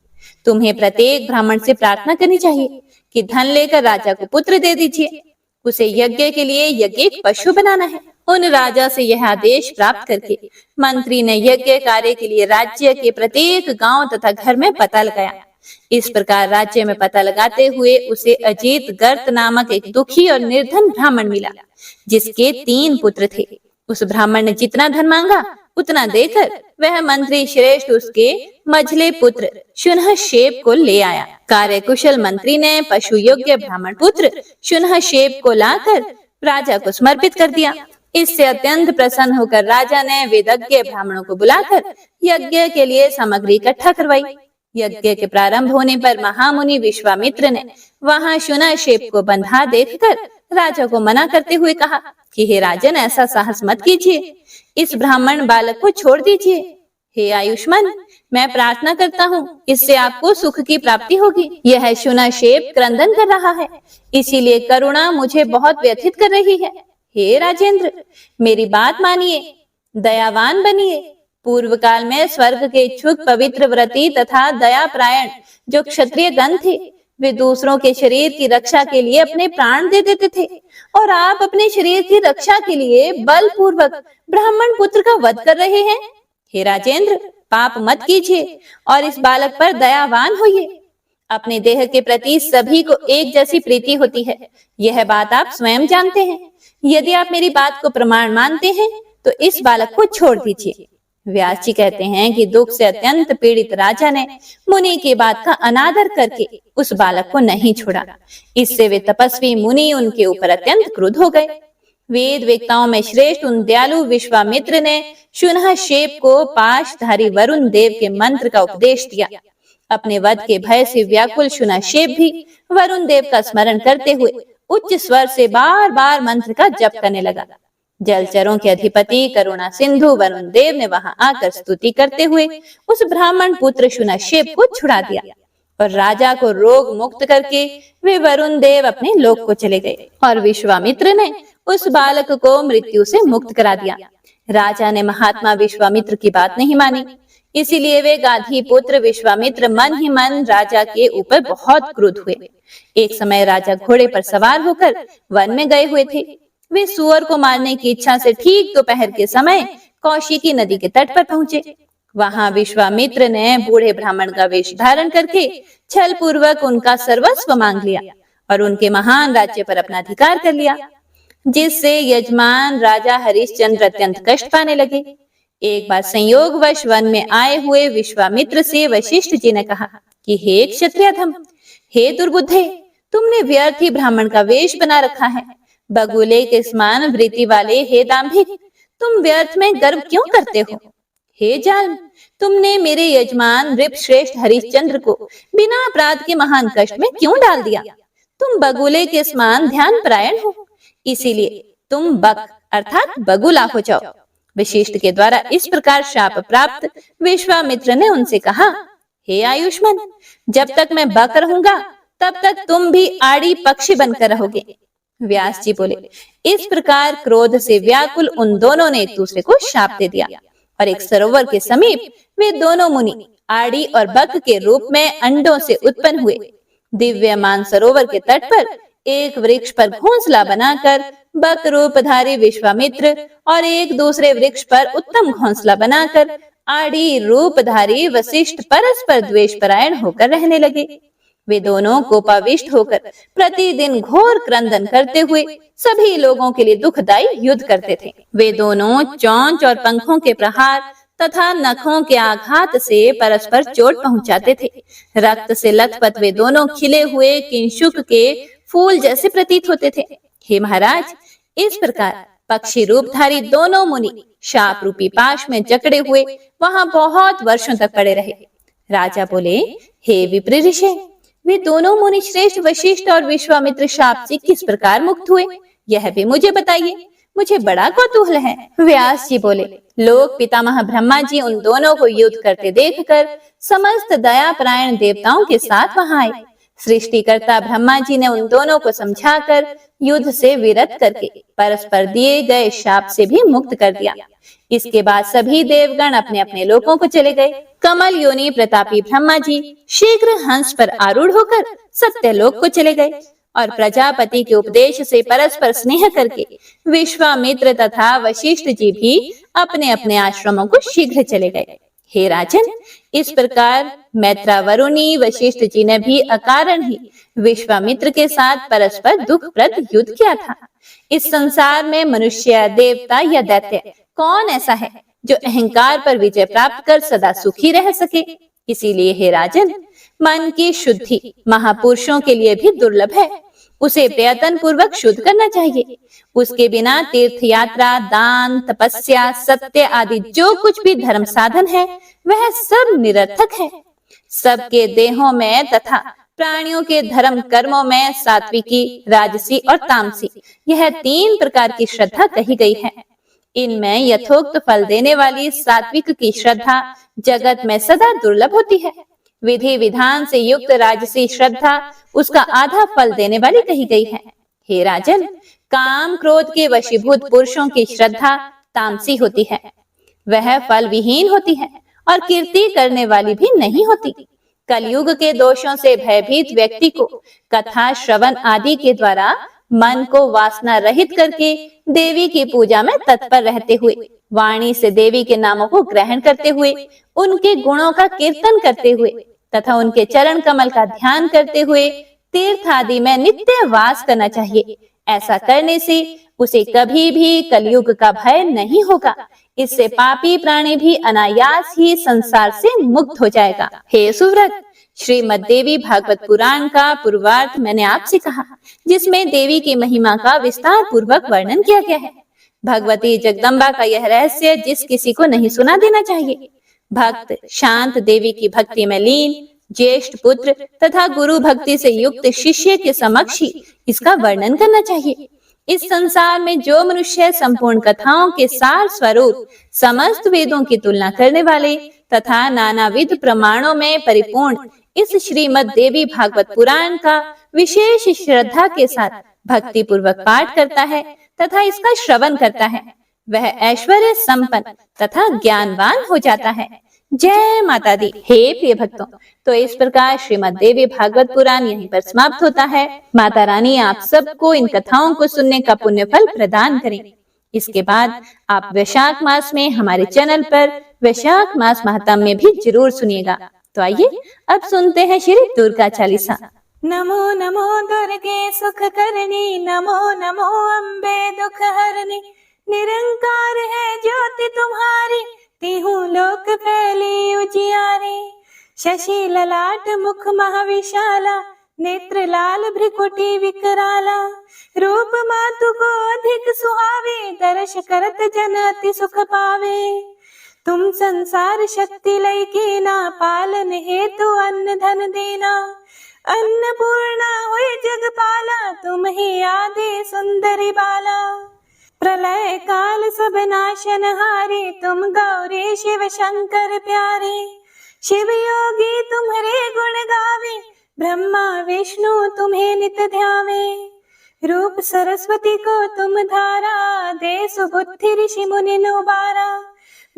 तुम्हें प्रत्येक ब्राह्मण से प्रार्थना करनी चाहिए कि धन लेकर राजा को पुत्र दे दीजिए। उसे यज्ञ के लिए यज्ञ पशु बनाना है। उन राजा से यह आदेश प्राप्त करके मंत्री ने यज्ञ कार्य के लिए राज्य के प्रत्येक गांव तथा घर में पता लगाया। इस प्रकार राज्य में पता लगाते हुए उसे अजीत गर्त नामक एक दुखी और निर्धन ब्राह्मण मिला, जिसके 3 पुत्र थे। उस ब्राह्मण ने जितना धन मांगा उतना देकर वह मंत्री श्रेष्ठ उसके मझले पुत्र शुनहशेप को ले आया। कार्यकुशल मंत्री ने पशु योग्य ब्राह्मण पुत्र शुनहशेप को लाकर राजा को समर्पित कर दिया। इससे अत्यंत प्रसन्न होकर राजा ने वेदज्ञ ब्राह्मणों को बुलाकर यज्ञ के लिए सामग्री इकट्ठा करवाई। यज्ञ के प्रारंभ होने पर महामुनि विश्वामित्र ने वहां शुनहशेप को बंधा देखकर राजा को मना करते हुए कहा कि हे राजन, ऐसा साहस मत कीजिए, इस ब्राह्मण बालक को छोड़ दीजिए। हे आयुष्मान, मैं प्रार्थना करता हूँ, इससे आपको सुख की प्राप्ति होगी। यह शुनहशेप क्रंदन कर रहा है, इसीलिए करुणा मुझे बहुत व्यथित कर रही है। हे राजेंद्र, मेरी बात मानिए, दयावान बनिए। पूर्व काल में स्वर्ग के इच्छुक पवित्र व्रती तथा दयापरायण जो क्षत्रिय गण थे, वे दूसरों के शरीर की रक्षा के लिए अपने प्राण दे देते थे, और आप अपने शरीर की रक्षा के लिए बलपूर्वक ब्राह्मण पुत्र का वध कर रहे हैं। हे राजेंद्र, पाप मत कीजिए और इस बालक पर दयावान होइए। अपने देह के प्रति सभी को एक जैसी प्रीति होती है, यह बात आप स्वयं जानते हैं। यदि आप मेरी बात को प्रमाण मानते हैं तो इस बालक को छोड़ दीजिए। व्यास जी कहते हैं कि दुख से अत्यंत पीड़ित राजा ने मुनि की बात का अनादर करके उस बालक को नहीं छोड़ा। इससे वे तपस्वी मुनि उनके ऊपर अत्यंत क्रुद्ध हो गए। वेद वेत्ताओं में श्रेष्ठ उन दयालु विश्वामित्र ने शुनहशेप को पाशधारी वरुण देव के मंत्र का उपदेश दिया। अपने वध के भय से व्याकुल शुनहशेप भी वरुण देव का स्मरण करते हुए उच्च स्वर से बार बार मंत्र का जप करने लगा। जलचरों के अधिपति करुणा सिंधु वरुण देव ने वहां आकर स्तुति करते हुए उस ब्राह्मण पुत्र शुनहशेप को छुड़ा दिया और राजा को रोग मुक्त करके वे वरुण देव अपने लोक को चले गए और विश्वामित्र ने उस बालक को मृत्यु से मुक्त करा दिया। राजा ने महात्मा विश्वामित्र की बात नहीं मानी, इसीलिए वे गाधी पुत्र विश्वामित्र मन ही मन राजा के ऊपर बहुत क्रुद्ध हुए। एक समय राजा घोड़े पर सवार होकर वन में गए हुए थे। वे सुअर को मारने की इच्छा से ठीक दोपहर के समय कौशिकी नदी के तट पर पहुंचे। वहां विश्वामित्र ने बूढ़े ब्राह्मण का वेश धारण करके छल पूर्वक उनका सर्वस्व मांग लिया और उनके महान राज्य पर अपना अधिकार कर लिया, जिससे यजमान राजा हरिश्चंद्र अत्यंत कष्ट पाने लगे। एक बार संयोगवश वन में आए हुए विश्वामित्र से वशिष्ठ जी ने कहा कि हे क्षत्रियधम, हे दुर्बुद्धे, तुमने व्यर्थ ही ब्राह्मण का वेश बना रखा है। बगुले के समान वृत्ति वाले हे दाम्भिक, तुम व्यर्थ में गर्व क्यों करते हो? हे जाल, तुमने मेरे यजमान नृप श्रेष्ठ हरिश्चंद्र को बिना अपराध के महान कष्ट में क्यों डाल दिया? तुम बगुले के समान ध्यान परायण हो, इसीलिए तुम बक अर्थात बगुला हो जाओ। वशिष्ठ के द्वारा इस प्रकार शाप प्राप्त विश्वामित्र ने उनसे कहा हे आयुष्मान, जब तक मैं बक रहूंगा तब तक तुम भी आड़ी पक्षी बनकर रहोगे। व्यास जी बोले, इस प्रकार क्रोध से व्याकुल उन दोनों ने एक दूसरे को शाप दे दिया और एक सरोवर के समीप वे दोनों मुनि आड़ी और बक के रूप में अंडों से उत्पन्न हुए। दिव्यमान सरोवर के तट पर एक वृक्ष पर घोंसला बनाकर बक रूपधारी विश्वामित्र और एक दूसरे वृक्ष पर उत्तम घोंसला बनाकर आड़ी रूपधारी वशिष्ठ परस्पर द्वेष परायण होकर रहने लगे। वे दोनों कोपाविष्ट होकर प्रतिदिन घोर क्रंदन करते हुए सभी लोगों के लिए दुखदायी युद्ध करते थे। वे दोनों चोंच और पंखों के प्रहार तथा नखों के आघात से परस्पर चोट पहुंचाते थे। रक्त से लथपथ वे दोनों खिले हुए किंशुक के फूल जैसे प्रतीत होते थे। हे महाराज, इस प्रकार पक्षी रूपधारी दोनों मुनि शाप रूपी पाश में जकड़े हुए वहां बहुत वर्षों तक पड़े रहे। राजा बोले, हे विप्र ऋषि, वे दोनों मुनि श्रेष्ठ वशिष्ठ और विश्वामित्र शाप से किस प्रकार मुक्त हुए, यह भी मुझे बताइए, मुझे बड़ा कौतूहल है। व्यास जी बोले, लोक पितामह ब्रह्मा जी उन दोनों को युद्ध करते देखकर समस्त दया परायण देवताओं के साथ वहां आए। सृष्टिकर्ता ब्रह्मा जी ने उन दोनों को समझाकर युद्ध से विरत करके परस्पर दिए गए शाप से भी मुक्त कर दिया। इसके बाद सभी देवगण अपने अपने लोकों को चले गए। कमल योनि प्रतापी ब्रह्मा जी शीघ्र हंस पर आरूढ़ होकर सत्यलोक को चले गए और प्रजापति के उपदेश से परस्पर स्नेह करके विश्वामित्र तथा वशिष्ठ जी भी अपने अपने आश्रमों को शीघ्र चले गए। हे राजन, इस प्रकार मैत्रावरुणी वशिष्ठ जी ने भी अकारण ही विश्वामित्र के साथ परस्पर दुखप्रद युद्ध किया था। इस संसार में मनुष्य, देवता या दैत्य कौन ऐसा है जो अहंकार पर विजय प्राप्त कर सदा सुखी रह सके। इसीलिए हे राजन, मन की शुद्धि महापुरुषों के लिए भी दुर्लभ है। उसे प्रयत्न पूर्वक शुद्ध करना चाहिए। उसके बिना तीर्थ यात्रा, दान, तपस्या, सत्य आदि जो कुछ भी धर्म साधन है वह सब निरर्थक है। सबके देहों में तथा प्राणियों के धर्म कर्मों में सात्विकी, राजसी और तामसी, यह 3 प्रकार की श्रद्धा कही गई है। इनमें यथोक्त फल देने वाली सात्विक की श्रद्धा जगत में सदा दुर्लभ होती है। विधि विधान से युक्त राजसी श्रद्धा उसका आधा फल देने वाली कही गई है। हे राजन, काम क्रोध के वशीभूत पुरुषों की श्रद्धा तामसी होती है। वह फल विहीन होती है और कीर्ति करने वाली भी नहीं होती। कलयुग के दोषों से भयभीत व्यक्ति को कथा श्रवण आदि के द्वारा मन को वासना रहित करके देवी की पूजा में तत्पर रहते हुए, वाणी से देवी के नामों को ग्रहण करते हुए, उनके गुणों का कीर्तन करते हुए तथा उनके चरण कमल का ध्यान करते हुए तीर्थ आदि में नित्य वास करना चाहिए। ऐसा करने से उसे कभी भी कलयुग का भय नहीं होगा। इससे पापी प्राणी भी अनायास ही संसार से मुक्त हो जाएगा। हे सुव्रत, श्रीमद् देवी भागवत पुराण का पूर्वार्ध मैंने आपसे कहा, जिसमें देवी की महिमा का विस्तार पूर्वक वर्णन किया गया है। भगवती जगदम्बा का यह रहस्य जिस किसी को नहीं सुना देना चाहिए। भक्त शांत देवी की भक्ति में लीन, ज्येष्ठ पुत्र तथा गुरु भक्ति से युक्त शिष्य के समक्ष ही इसका वर्णन करना चाहिए। इस संसार में जो मनुष्य संपूर्ण कथाओं के सार स्वरूप समस्त वेदों की तुलना करने वाले तथा नानाविध प्रमाणों में परिपूर्ण इस श्रीमद् देवी भागवत पुराण का विशेष श्रद्धा के साथ भक्ति पूर्वक पाठ करता है तथा इसका श्रवण करता है, वह ऐश्वर्य संपन्न तथा ज्ञानवान हो जाता है। जय माता दी। हे प्रिय भक्तों, तो इस प्रकार श्रीमद् देवी भागवत पुराण यहीं पर समाप्त होता है। माता रानी आप सबको इन कथाओं को सुनने का पुण्य फल प्रदान करें। इसके बाद आप वैशाख मास में हमारे चैनल पर वैशाख मास महात्म्य भी जरूर सुनिएगा। तो आइए अब सुनते हैं श्री दुर्गा चालीसा। नमो नमो दुर्गे सुख करनी, नमो नमो अम्बे दुख हरनी। निरंकार है ज्योति तुम्हारी, तीहूं लोक फैली उजियारी। शशि ललाट मुख महाविशाला, नेत्र लाल भ्रिकुटी विकराला। रूप मातु को अधिक सुहावे, दर्श करत जन अति सुख पावे। तुम संसार शक्ति लय की ना, पालन हेतु अन्न धन देना। अन्नपूर्णा हुई जगपाला, तुम ही आदि सुंदरी बाला। प्रलय काल सब नाशन हारे, तुम गौरी शिव शंकर प्यारे। शिव योगी तुम्हारे गुण गावे, ब्रह्मा विष्णु तुम्हें नित ध्यावे। रूप सरस्वती को तुम धारा, दे सुबुद्धि ऋषि मुनि नुबारा।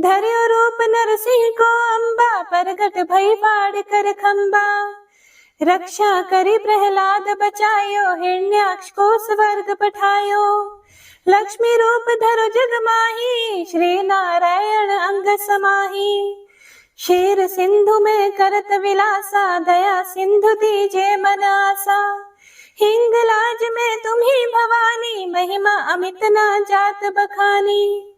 धर्यो रूप नरसिंह को अम्बा, प्रगट भई फाड़ कर खम्बा। रक्षा करी प्रहलाद बचायो, हिरण्याक्ष को स्वर्ग पठायो। लक्ष्मी रूप धरो जग माही, श्री नारायण अंग समाही। शेर सिंधु में करत विलासा, दया सिंधु दीजे मन आसा। हिंगलाज में तुम्ही भवानी, महिमा अमित ना जात बखानी।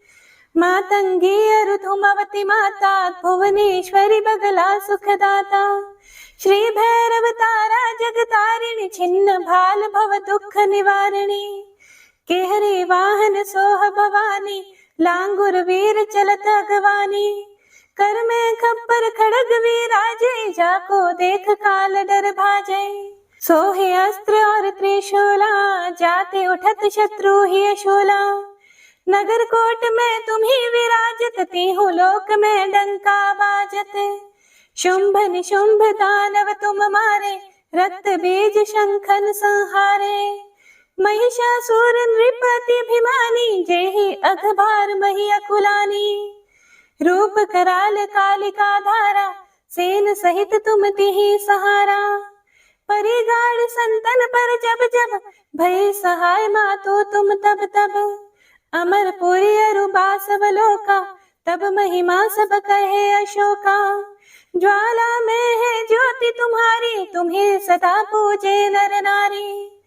मातंगी अरु धूमवती माता, भुवनेश्वरी बगला सुखदाता। श्री भैरव तारा जगतारिणी, छिन्न भाल भव दुख निवारिणी। केहरे वाहन सोह भवानी, लांगुर वीर चलत अगवानी। कर में खप्पर खड़ग विराजे, जाको देख काल डर भाजे। सोहे अस्त्र और त्रिशूला, जाते उठत शत्रु ही शूला। नगर कोट में तुम्ही विराजत, तीहु लोक में डंका बाजत। शुंभ निशुंभ दानव तुम मारे, रक्त बीज शंखन संहारे। महिषासुर नृपति अभिमानी, जेहि अघभार मही अकुलानी। रूप कराल कालिका धारा, सेन सहित तुम तिहि सहारा। परिगाड़ संतन पर जब जब, भय सहाय मातो तुम तब तब। अमरपुरी अरु बासवलोका, तब महिमा सब कहे अशोका। ज्वाला में है ज्योति तुम्हारी, तुम्हें सदा पूजे नर नारी।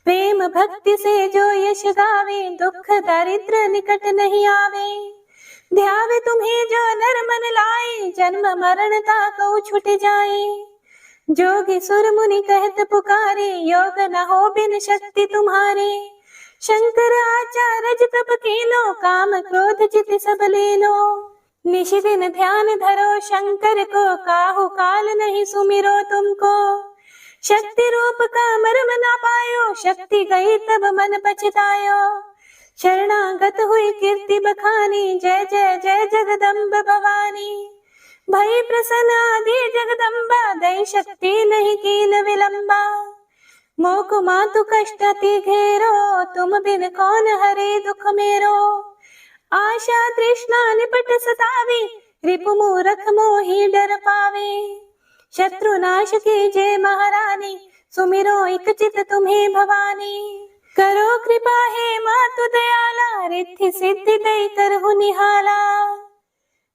प्रेम भक्ति से जो यश गावे, दुख दारिद्र निकट नहीं आवे। ध्यावे तुम्हें जो नर मन लाए, जन्म मरण ताको छुट जाए। जोगी सुर मुनि कहत पुकारे, योग न हो बिन शक्ति तुम्हारे। शंकर आचार्य तप कीनो, काम क्रोध चित सब लीनो। निश दिन ध्यान धरो शंकर को, काहू काल नहीं सुमिरो तुमको। शक्ति रूप का मर्म ना पायो, शक्ति गई तब मन पछतायो। शरणागत हुई कीर्ति बखानी, जय जय जय जगदम्ब भवानी। भई प्रसन्न आदि जगदम्बा, दई शक्ति नहीं कीन विलंबा। मोको मातु कष्ट अति घेरो, तुम बिन कौन हरे दुख मेरो। आशा तृष्णा निपट सतावी, रिपु मूरख मोहि डर पावे। शत्रु नाश कीजे महारानी, सुमिरो एक चित तुम्हें भवानी। करो कृपा हे मातु दयाला, रिद्धि सिद्धि दई करहु निहाला।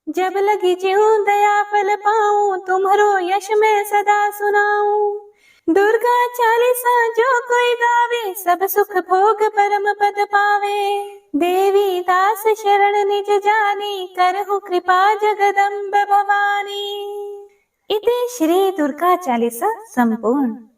जब लगी ज्यों दया फल पाऊं, तुम्हरो यश मैं सदा सुनाऊं। दुर्गा चालीसा जो कोई गावे, सब सुख भोग परम पद पावे। देवी दास शरण निज जानी, करहु कृपा जगदम्ब भवानी। इति श्री दुर्गा चालीसा संपूर्ण।